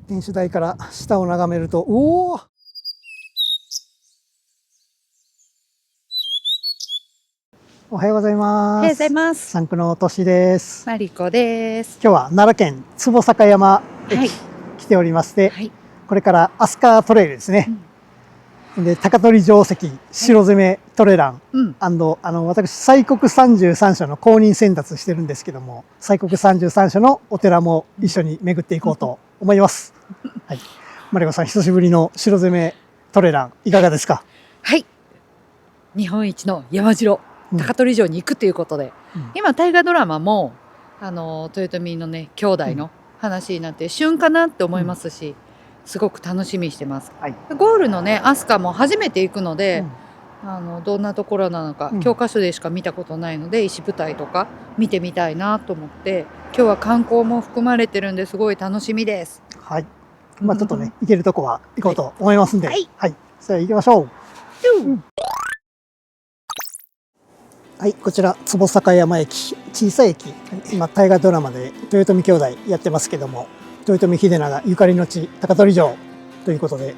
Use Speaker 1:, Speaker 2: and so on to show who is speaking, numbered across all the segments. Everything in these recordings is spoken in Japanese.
Speaker 1: 天守台から下を眺めると、おお、おはようございます。
Speaker 2: おはようございます。
Speaker 1: 三区のとしです。
Speaker 2: マリコです。
Speaker 1: 今日は奈良県坪坂山駅、
Speaker 2: はい、
Speaker 1: 来ておりまして、
Speaker 2: はい、
Speaker 1: これから飛鳥トレイルですね。で、高取城跡、城攻めトレラン、私、西国33所の公認先達してるんですけども、西国33所のお寺も一緒に巡っていこうと思います。はい。マリコさん、久しぶりの城攻めトレラン、いかがですか？
Speaker 2: はい。日本一の山城、高取城に行くということで、今大河ドラマも豊臣のね兄弟の話になって旬かなって思いますし、すごく楽しみにしてます。はい、ゴールのね飛鳥も初めて行くので、どんなところなのか、教科書でしか見たことないので石舞台とか見てみたいなと思って、今日は観光も含まれてるんですごい楽しみです。
Speaker 1: はい。まあちょっとね、行けるとこは行こうと思いますんで、はい。はい、それでは行きましょう。はい、こちら坪坂山駅、小さい駅、今大河ドラマで豊臣兄弟やってますけども、豊臣秀長ゆかりの地高取城ということで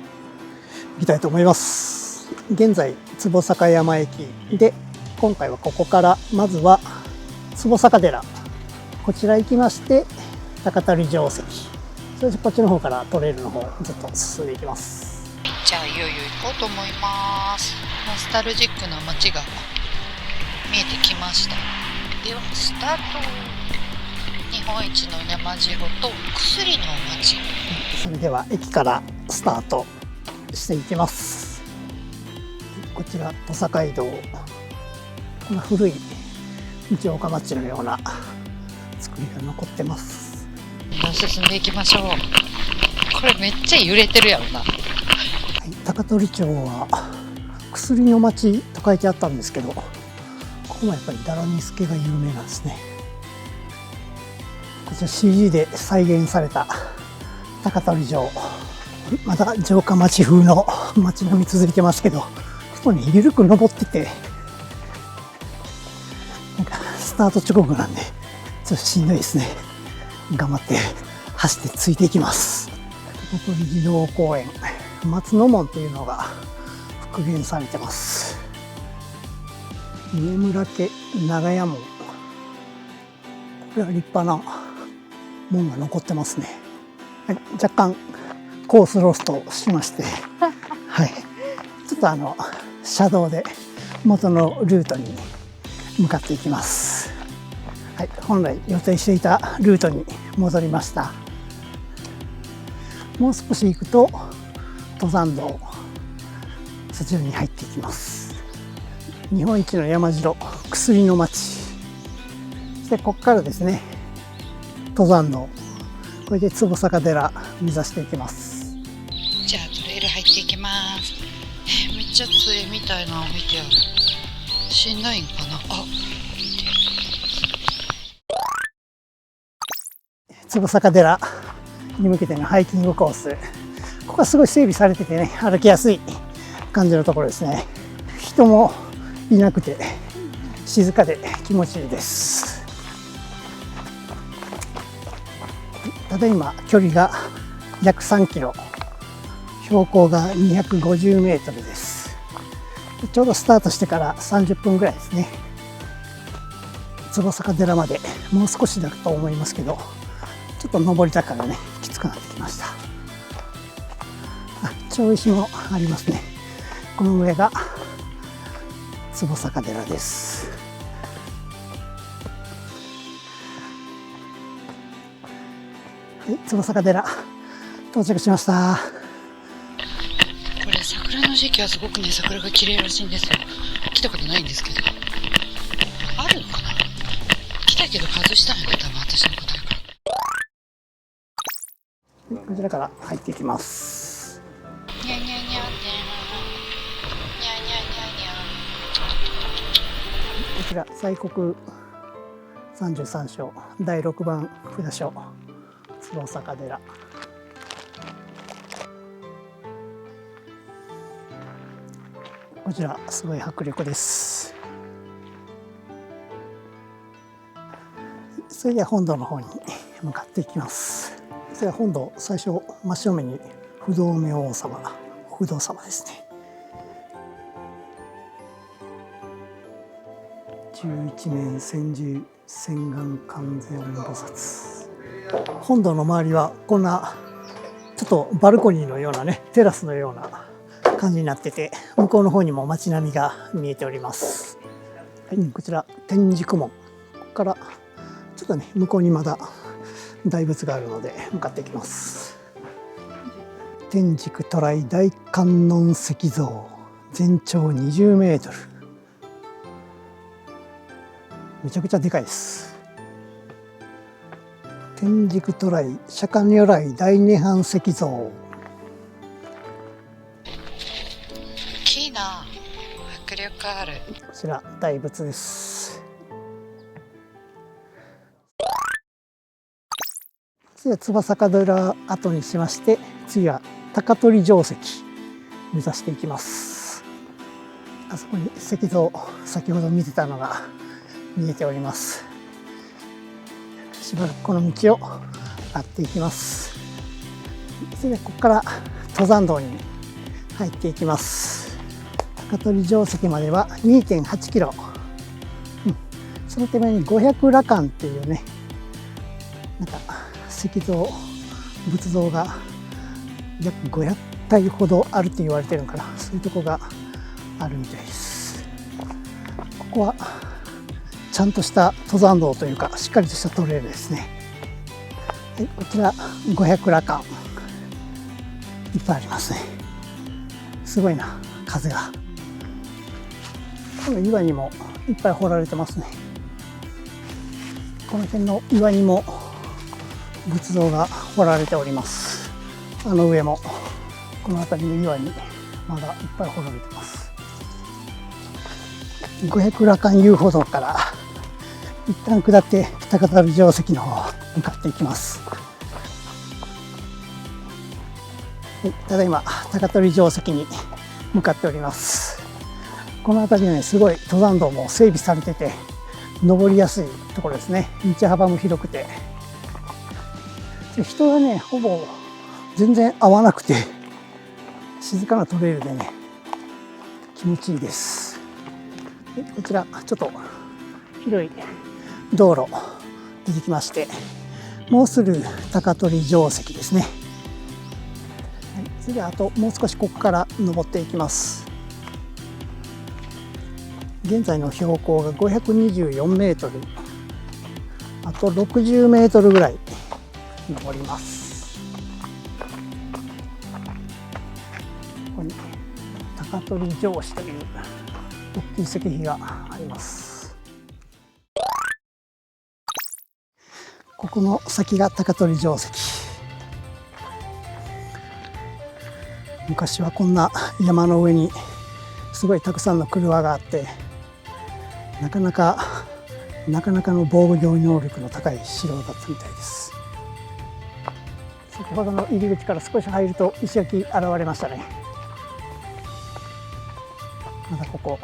Speaker 1: 行きたいと思います。現在坪坂山駅で、今回はここからまずは坪坂寺、こちら行きまして高取城跡、そしてこっちの方からトレイルの方ずっと進んでいきます。
Speaker 3: じゃあいよいよ行こうと思います。ノスタルジックな街が見えてきました。ではスタート。日本一の山城と薬の町。
Speaker 1: それでは駅からスタートしていきます。こちら土佐街道、この古い城下町のような作りが残ってます。
Speaker 3: 進んでいきましょう。これめっちゃ揺れてるやろな。はい、
Speaker 1: 高取町は薬の町と書いてあったんですけど、ここもやっぱりダラニスケが有名なんですね。こちら CG で再現された高取城、まだ城下町風の街並み続いてますけど、ここに緩く登ってて、なんかスタート直後なんでちょっとしんどいですね。頑張って走ってついていきます。高取児童公園、松の門っていうのが復元されてます。家村家長屋門、これは立派な門が残ってますね。はい、若干コースロストしましてはい、ちょっと車道で元のルートに向かっていきます。はい、本来予定していたルートに戻りました。もう少し行くと登山道、そちらに入っていきます。日本一の山城、薬の町、そしてここからですね登山道、これで坪坂寺目指していきます。
Speaker 3: じゃあトレイル入っていきます。めっちゃ杖みたいなの置いてある。しんどいんかな。
Speaker 1: 坪坂寺に向けてのハイキングコース、ここはすごい整備されててね、歩きやすい感じのところですね。人もいなくて静かで気持ちいいです。ただいま距離が約3キロ、標高が250メートルです。ちょうどスタートしてから30分ぐらいですね。坪坂寺までもう少しだと思いますけど、ちょっと登り坂がねきつくなってきました。町石もありますね。この上が坪坂寺です。はい、坪坂寺到着しました。
Speaker 3: これ桜の時期はすごくね、桜が綺麗らしいんですよ。来たことないんですけど、あるのかな。来たけど外したのが多分私のことだから。
Speaker 1: こちらから入っていきます。
Speaker 3: にゃにゃにゃにゃにゃにゃにゃにゃ。
Speaker 1: こちら西国33所第6番札所坪坂寺、こちらすごい迫力です。それでは本堂の方に向かっていきます。それは本堂最初真正面に不動明王様、不動様ですね。11面千手千眼観世音菩薩。本堂の周りはこんなちょっとバルコニーのようなね、テラスのような感じになってて、向こうの方にも街並みが見えております。はい、こちら天竺門。ここからちょっとね、向こうにまだ大仏があるので向かっていきます。天竺渡来大観音石像、全長20メートル。めちゃくちゃでかいです。天竺渡来釈迦如来大涅槃石像。
Speaker 3: 大きいな。迫力ある。
Speaker 1: こちら大仏です。次は翼寺後にしまして、次は高取城跡目指していきます。あそこに石像、先ほど見てたのが見えております。しばらくこの道を上がっていきます。それでここから登山道に入っていきます。高取城跡までは 2.8 キロ、その手前に500羅漢っていうね、なんか石像、仏像が約500体ほどあるって言われてるのかな、そういうとこがあるみたいです。ここはちゃんとした登山道というか、しっかりとしたトレイルですね。はい、こちら500羅漢いっぱいありますね。すごいな、風が。この岩にもいっぱい掘られてますね。この辺の岩にも仏像が掘られております。あの上もこの辺りの岩にまだいっぱい掘られてます。500羅漢遊歩道から一旦下って高取城跡の方向かっていきます。はい、ただいま高取城跡に向かっております。この辺りね、すごい登山道も整備されてて登りやすいところですね。道幅も広くて、人がねほぼ全然合わなくて静かなトレイルでね気持ちいいです。でこちらちょっと広い道路出てきまして、もうすぐ高取城跡ですね。はい、次はあともう少しここから登っていきます。現在の標高が524メートル、あと60メートルぐらい登ります。ここに高取城址という大きい石碑があります。ここの先が高取城跡。昔はこんな山の上にすごいたくさんの車があって、なかなかの防御能力の高い城だったみたいです。先ほどの入り口から少し入ると石垣現れましたね。まだここ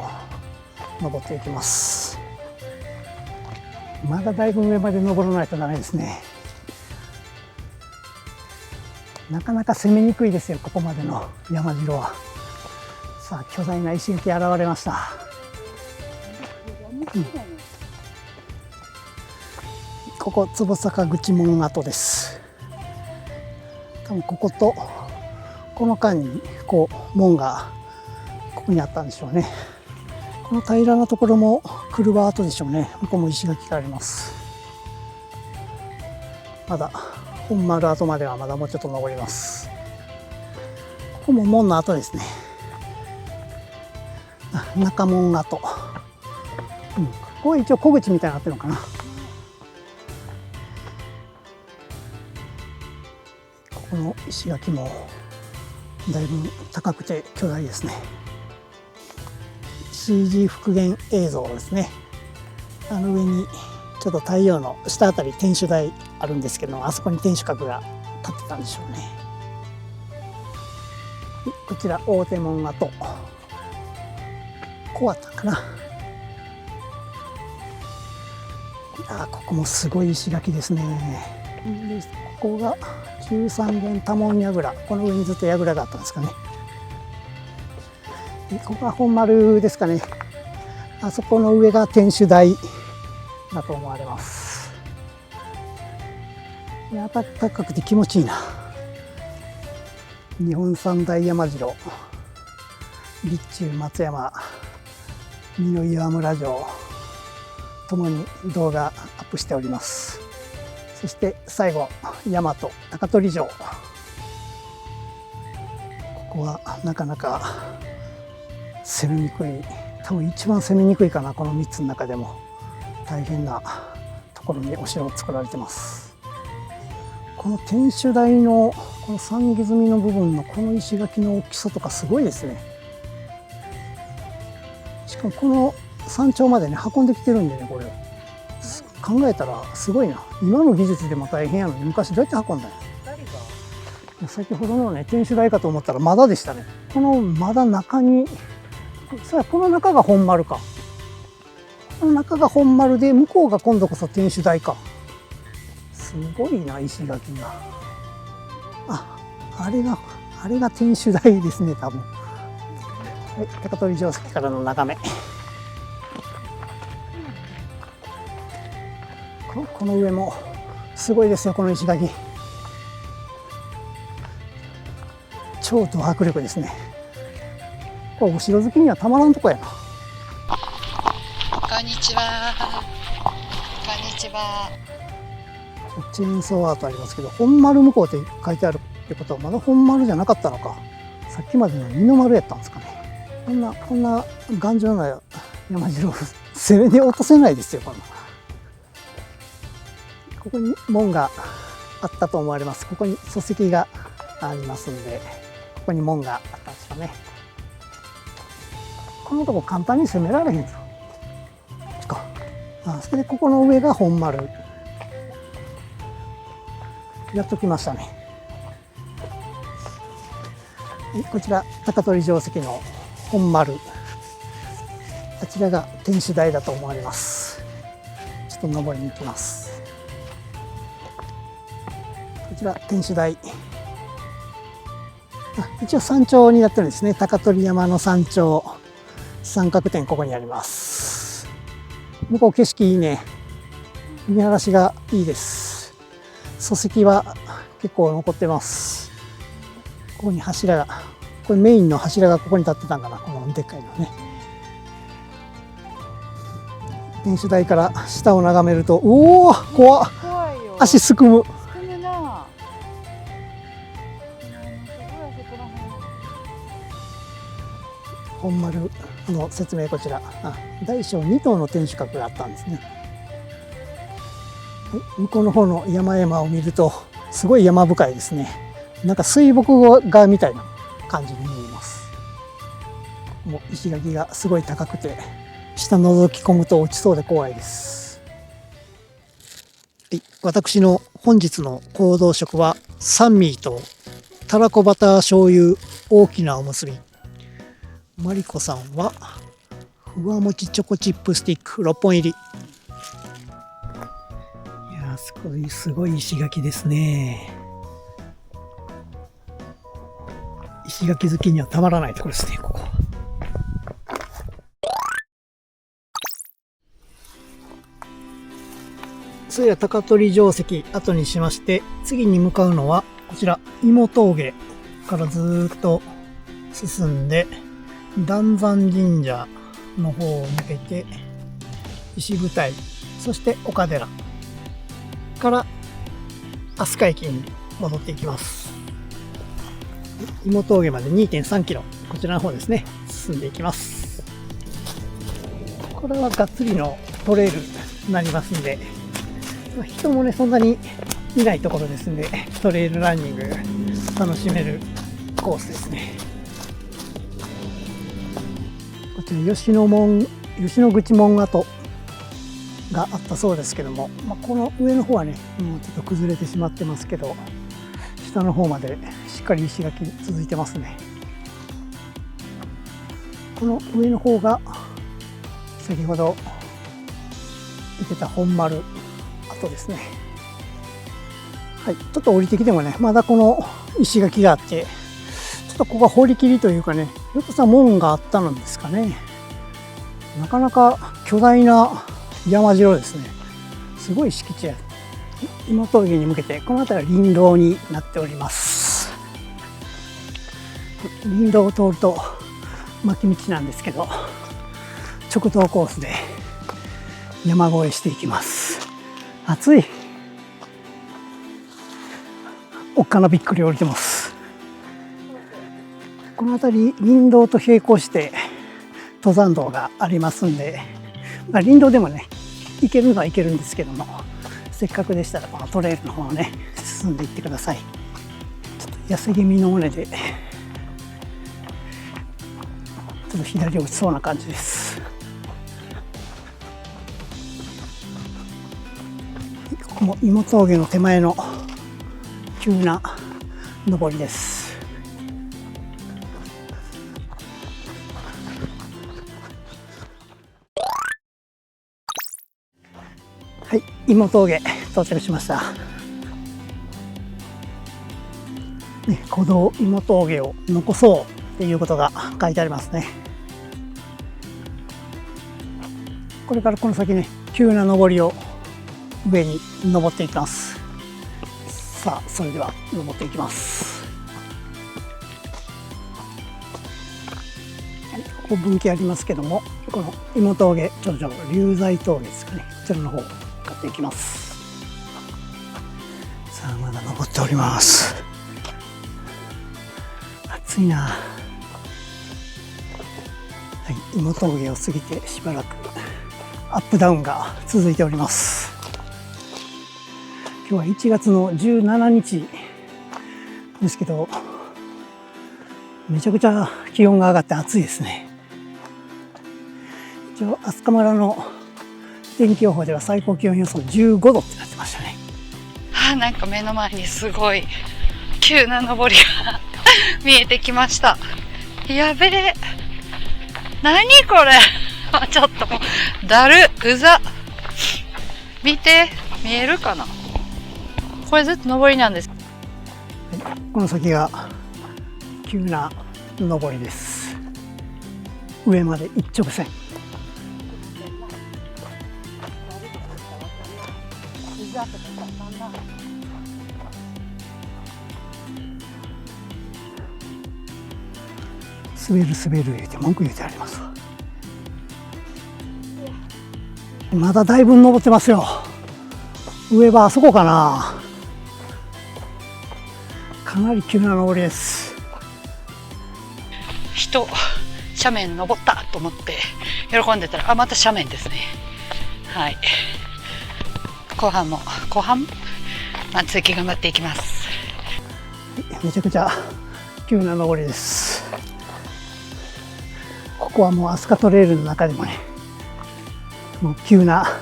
Speaker 1: 登っていきます。まだだいぶ上まで登らないとダメですね。なかなか攻めにくいですよ、ここまでの山城は。さあ、巨大な石垣現れました。ここ坪坂口門跡です。多分こことこの間にこう門がここにあったんでしょうね。この平らなところも車跡でしょうね。ここも石垣があります。まだ本丸跡まではまだもうちょっと登ります。ここも門の跡ですね。中門跡、ここは一応小口みたいになってるのかな。ここの石垣もだいぶ高くて巨大ですね。CG 復元映像ですね。あの上にちょっと太陽の下あたり天守台あるんですけども、あそこに天守閣が立ってたんでしょうね。こちら大手門跡、こうあったかな。ここもすごい石垣ですね。でここが中三元多聞櫓、この上にずっと櫓があったんですかね。でここが本丸ですかね。あそこの上が天守台だと思われます。暖かくて気持ちいいな。日本三大山城、備中松山、美濃岩村城ともに動画アップしております。そして最後、大和高取城。ここはなかなか攻めにくい、多分一番攻めにくいかな、この3つの中でも。大変なところにお城を作られてます。この天守台のこの樊木積みの部分のこの石垣の大きさとかすごいですね。しかもこの山頂までね運んできてるんでね、これ考えたらすごいな。今の技術でも大変やのに昔どうやって運んだんや。先ほどのね天守台かと思ったらまだでしたね。このまだ中に、この中が本丸か。この中が本丸で向こうが今度こそ天守台か。すごいな、石垣が。あれが天守台ですね、多分。はい、高取城跡からの眺め。この上もすごいですよ、この石垣。超ド迫力ですね。これお城好きにはたまらんとこやな。
Speaker 3: こんにちは。こんにちは。
Speaker 1: チェーンソーアートありますけど、本丸向こうって書いてあるってことはまだ本丸じゃなかったのか。さっきまでの二の丸やったんですかね。こんな頑丈な山城を攻めで落とせないですよ、こんな。ここに門があったと思われます。ここに礎石がありますんで、ここに門があったんですかね。このとこ簡単に攻められへんぞ。それでここの上が本丸。やっときましたね。こちら高取城跡の本丸。あちらが天守台だと思われます。ちょっと登りに行きます。こちら天守台。一応山頂になってるんですね。高取山の山頂。三角点ここにあります。向こう景色いいね。見晴らしがいいです。礎石は結構残ってます。ここに柱が、これメインの柱がここに立ってたんかな、このでっかいのね。天守台から下を眺めると、おお、怖っ。
Speaker 2: 怖いよ。
Speaker 1: 足すくむ。
Speaker 2: すくむな。
Speaker 1: 本丸の説明こちら。大小2棟の天守閣があったんですね。向こうの方の山々を見るとすごい山深いですね。なんか水墨画みたいな感じに見えます。もう石垣がすごい高くて下覗き込むと落ちそうで怖いです。はい、私の本日の行動食はサンミーとたらこバター醤油大きなおむすび。マリコさんはふわもちチョコチップスティック6本入り。すごい石垣ですね。石垣好きにはたまらないところですね、ここ。それでは高取城跡後にしまして、次に向かうのはこちら芋峠からずーっと進んで壇山神社の方を抜けて石舞台、そして岡寺から飛鳥駅に戻っていきます。芋峠まで 2.3 キロ、こちらの方ですね、進んでいきます。これはがっつりのトレイルになりますんで、人もねそんなにいないところですんで、トレイルランニング楽しめるコースですね。こちら吉野口門跡があったそうですけども、この上の方はねもうちょっと崩れてしまってますけど、下の方までしっかり石垣続いてますね。この上の方が先ほど言ってた本丸跡ですね。はい、ちょっと降りてきてもね、まだこの石垣があって、ちょっとここが堀切りというかね、よくさ門があったのですかね。なかなか巨大な山城ですね。すごい敷地や。芋峠に向けて、この辺りは林道になっております。林道を通ると巻き道なんですけど、直道コースで山越えしていきます。暑い。おっかなびっくり降りてます。この辺り林道と並行して登山道がありますんで、林道でもね行けるのは行けるんですけども、せっかくでしたらこのトレイルの方をね進んでいってください。ちょっと痩せ気味の尾根でちょっと左落ちそうな感じです。ここも芋峠の手前の急な上りです。はい、芋峠到着しました。ね、古道芋峠を残そうっていうことが書いてありますね。これからこの先ね、急な上りを上に登っていきます。さあ、それでは登っていきます。はい、ここ分岐ありますけども、この芋峠頂上龍材峠ですかね、こちらの方を向かっていきます。さあ、まだ登っております。暑いな。はい、芋峠を過ぎてしばらくアップダウンが続いております。今日は1月の17日ですけど、めちゃくちゃ気温が上がって暑いですね。一応飛鳥村の天気予報では最高気温予想15度ってなってましたね。
Speaker 3: なんか目の前にすごい急な登りが見えてきました。やべえ、何これちょっともうだるうざ。見て、見えるかな。これずっと上りなんです。
Speaker 1: はい、この先が急な上りです。上まで一直線。滑る滑る言うて文句言うてありますわ。まだだいぶ登ってますよ。上はあそこかな。かなり急な上りです。
Speaker 3: 斜面登ったと思って喜んでたら、また斜面ですね。はい、後半、通勤頑張っていきます。
Speaker 1: めちゃくちゃ急な上りです。ここはもう飛鳥トレイルの中でもね、もう急な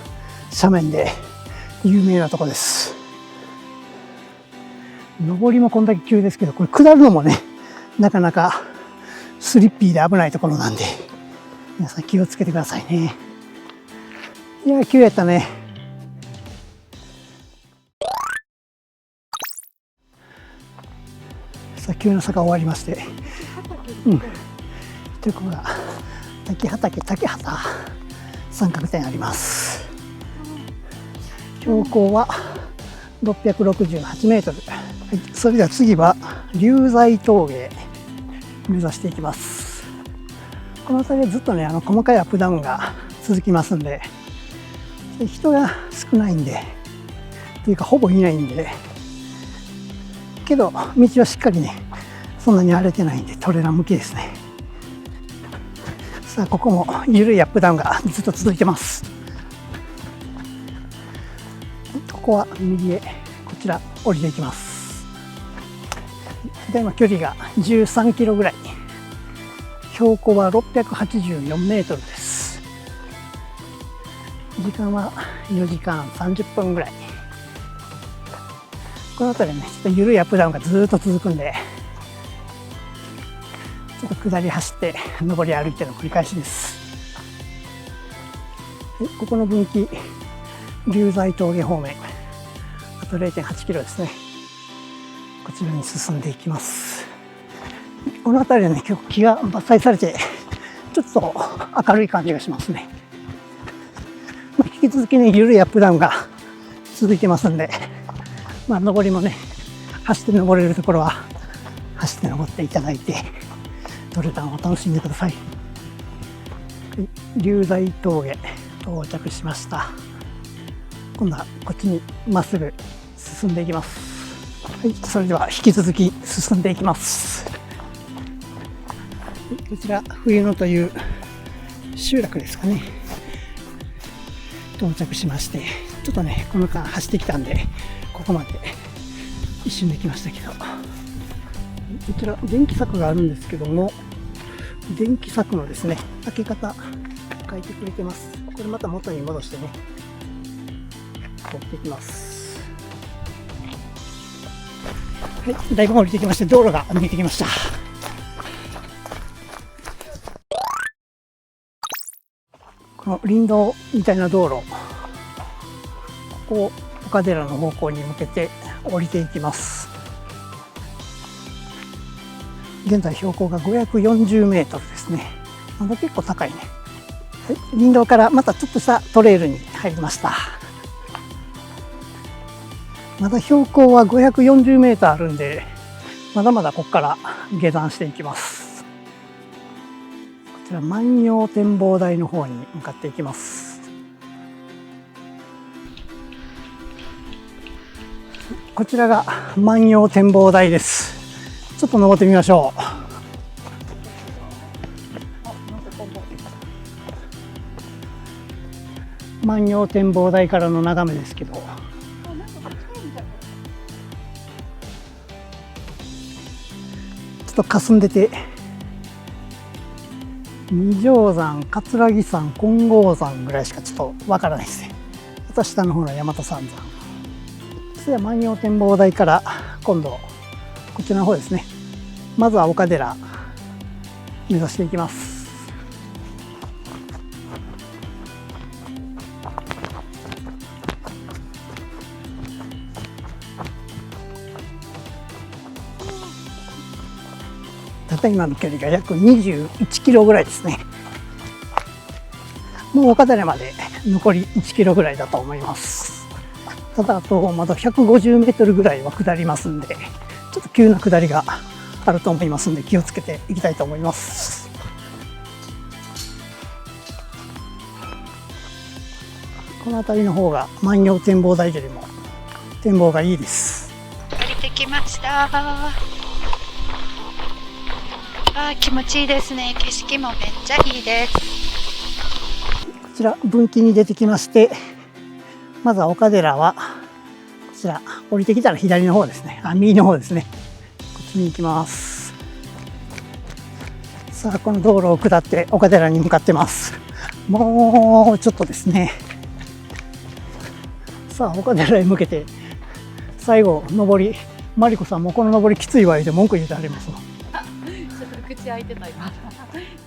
Speaker 1: 斜面で有名なとこです。上りもこんだけ急ですけど、これ下るのもね、なかなかスリッピーで危ないところなんで、皆さん気をつけてくださいね。いや、急やったね。さあ、急な坂終わりまして、ということが竹畑三角点あります。標高は668メートル。はい、それでは次は龍材峠目指していきます。この辺りはずっとね、細かいアップダウンが続きますんで、人が少ないんで、というかほぼいないんで、けど道はしっかりね、そんなに荒れてないんでトレーラー向きですね。さあ、ここも緩いアップダウンがずっと続いてます。ここは右へ、こちら降りていきます。で、今距離が13キロぐらい、標高は684メートルです。時間は4時間30分ぐらい。この辺りはね、ちょっと緩いアップダウンがずっと続くんで、ちょっと下り走って上り歩いての繰り返しです。ここの分岐龍材峠方面、あと 0.8 キロですね。こちらに進んでいきます。この辺りはね、結構木が伐採されて、ちょっと明るい感じがしますね。引き続きね、緩いアップダウンが続いてますんで、上りもね、走って登れるところは走って登っていただいて、トレランを楽しんでください。龍大峠到着しました。今度はこっちにまっすぐ進んでいきます。はい、それでは引き続き進んでいきます。こちら冬野という集落ですかね、到着しまして、ちょっとねこの間走ってきたんでここまで一瞬で来ましたけど、こちら電気柵があるんですけども、電気柵のですね開け方書いてくれてます。これまた元に戻してね持っていきます。はい、だいぶ降りてきまして、道路が見えてきました。この林道みたいな道路、ここを岡寺の方向に向けて降りていきます。現在標高が540メートルですね。まだ結構高いね。はい、林道からまたちょっとしたトレイルに入りました。まだ標高は540メートルあるんで、まだまだここから下山していきます。こちら万葉展望台の方に向かっていきます。こちらが万葉展望台です。ちょっと登ってみましょう。万葉展望台からの眺めですけど、ちょっと霞んでて、二条山、葛城山、金剛山ぐらいしかちょっとわからないですね。あと下の方の大和三山。それでは万葉展望台から今度こちらの方ですね。まずは岡寺目指していきます。たった今の距離が約21キロぐらいですね。もう岡寺まで残り1キロぐらいだと思います。ただあとまだ150メートルぐらいは下りますんで、ちょっと急な下りがあると思いますんで気をつけていきたいと思います。この辺りの方が万葉展望台よりも展望がいいです。
Speaker 3: 降りてきました。気持ちいいですね。景色もめっちゃいいです。
Speaker 1: こちら分岐に出てきまして、まずは岡寺はこちら降りてきたら左の方ですね。右の方ですね。こっちに行きます。さあこの道路を下って岡寺に向かってます。もうちょっとですね。さあ岡寺へ向けて最後上り、マリコさんもこの上りきついわ言うて文句言ってはりますわ。
Speaker 2: ちょっと口開いてた今。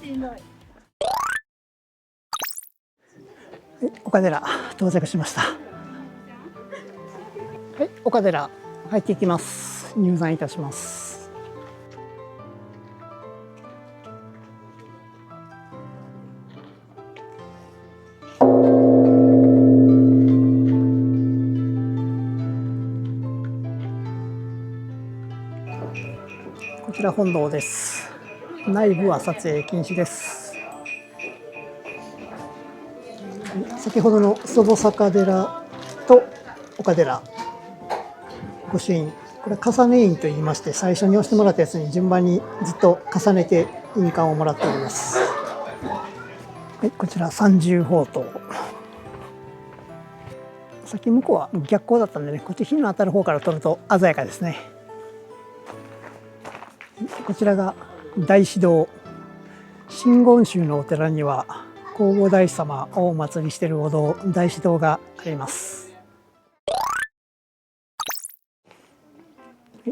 Speaker 2: しんどい。
Speaker 1: 岡寺到着しました。はい、岡寺入っていきます。入山いたします。こちら本堂です。内部は撮影禁止です。先ほどの祖母坂寺と岡寺御朱印、これは重ね印といいまして、最初に押してもらったやつに順番にずっと重ねて印鑑をもらっております。はい、こちら三重宝塔。さっき向こうは逆光だったんでね、こっち日の当たる方から撮ると鮮やかですね。こちらが大師堂。真言宗のお寺には弘法大師様をお祭りしているお堂、大師堂があります。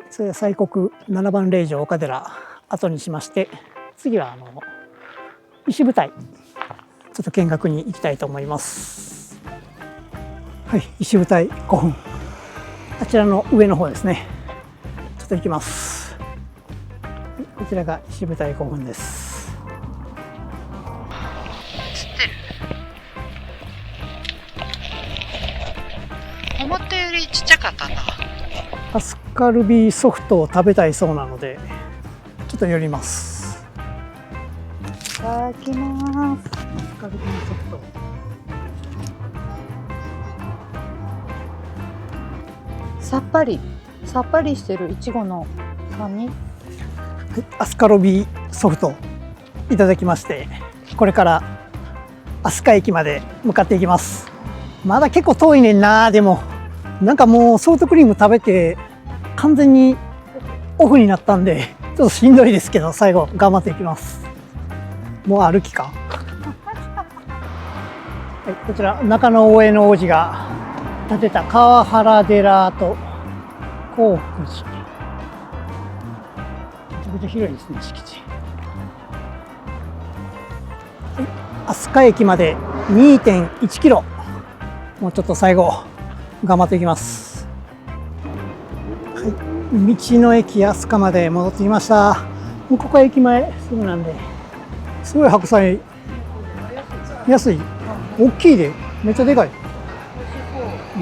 Speaker 1: それで西国7番霊場岡寺後にしまして、次は石舞台ちょっと見学に行きたいと思います。はい、石舞台5分、あちらの上の方ですね。ちょっと行きます。こちらが石舞台古墳です。
Speaker 3: 映ってる。思ったよりちっちゃかったな。
Speaker 1: アスカルビソフトを食べたいそうなのでちょっと寄ります。
Speaker 2: いただきます。
Speaker 1: アスカルビソフト、
Speaker 2: さっぱりしてるいちごの酸味。
Speaker 1: はい、アスカルビソフトいただきまして、これから飛鳥駅まで向かっていきます。まだ結構遠いねんな。でもなんかもうソフトクリーム食べて完全にオフになったんでちょっとしんどいですけど、最後頑張っていきます。もう歩きか。はい、こちら中野大江の王子が建てた川原寺と興福寺、めちゃくちゃ広いですね、敷地。飛鳥駅まで 2.1 キロ、もうちょっと最後頑張っていきます。はい、道の駅飛鳥まで戻ってきました。もうここは駅前すぐなんで、すごい白菜安い、大きいでめっちゃでかい。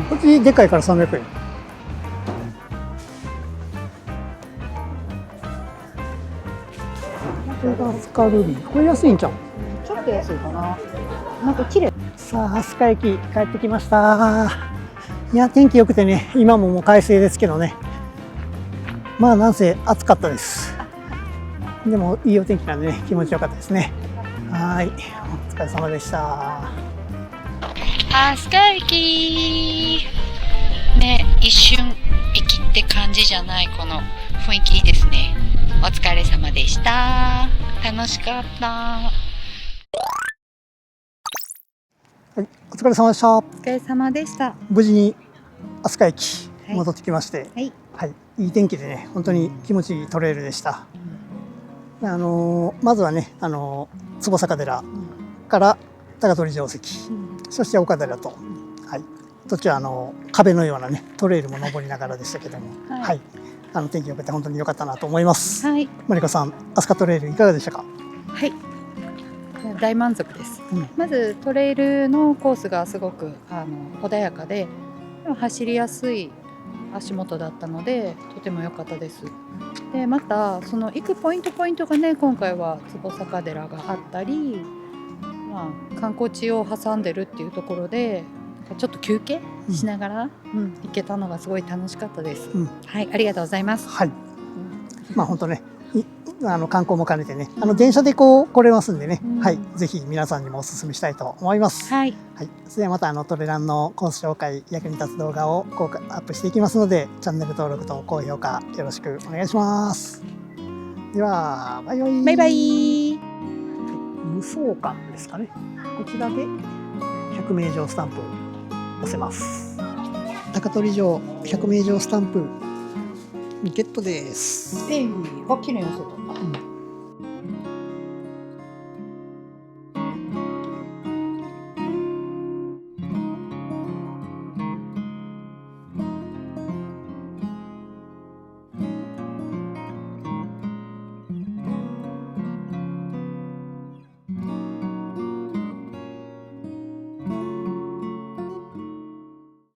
Speaker 1: こっちでかいから300円。これが飛鳥ルビー、これ安いんちゃう？
Speaker 2: ちょっと安いかな。なんか綺麗。
Speaker 1: さあ飛鳥駅帰ってきました。いや天気良くてね、今ももう快晴ですけどね、まあなんせ暑かったです。でもいいお天気なんでね、気持ちよかったですね。はい、お疲れ様でした。
Speaker 3: 飛鳥駅ね、一瞬駅って感じじゃないこの雰囲気いいですね。お疲れ様でした。楽しかった。
Speaker 1: はい、お疲れ様でした。
Speaker 2: お疲れ様でした。
Speaker 1: 無事に飛鳥駅戻ってきまして、
Speaker 2: はい、
Speaker 1: はい、いい天気でね、本当に気持ちいいトレイルでした。まずはね、坪坂寺から高取城跡、そして岡寺と、はい、途中壁のようなねトレイルも登りながらでしたけども、はい、天気良くて本当に良かったなと思います。
Speaker 2: はい、
Speaker 1: マリコさん、飛鳥トレイルいかがでしたか？
Speaker 2: はい、大満足です。
Speaker 1: うん、
Speaker 2: まずトレイルのコースがすごく穏やかで走りやすい足元だったのでとても良かったです。でまたその行くポイントがね、今回は坪坂寺があったり、観光地を挟んでるっていうところでちょっと休憩しながら、行けたのがすごい楽しかったです。はい、ありがとうございます。
Speaker 1: はい、まあ本当ね、観光も兼ねてね、電車で来れますんでね、はい、ぜひ皆さんにもお勧めしたいと思います。
Speaker 2: はい、
Speaker 1: はい、それではまたトレランのコース紹介、役に立つ動画をアップしていきますので、チャンネル登録と高評価よろしくお願いします。ではバイバイ。
Speaker 2: バイバイ。
Speaker 1: 無双館ですかね。こちらで百名城スタンプ押せます。高取城百名城スタンプゲットです。
Speaker 2: が綺麗に押せた。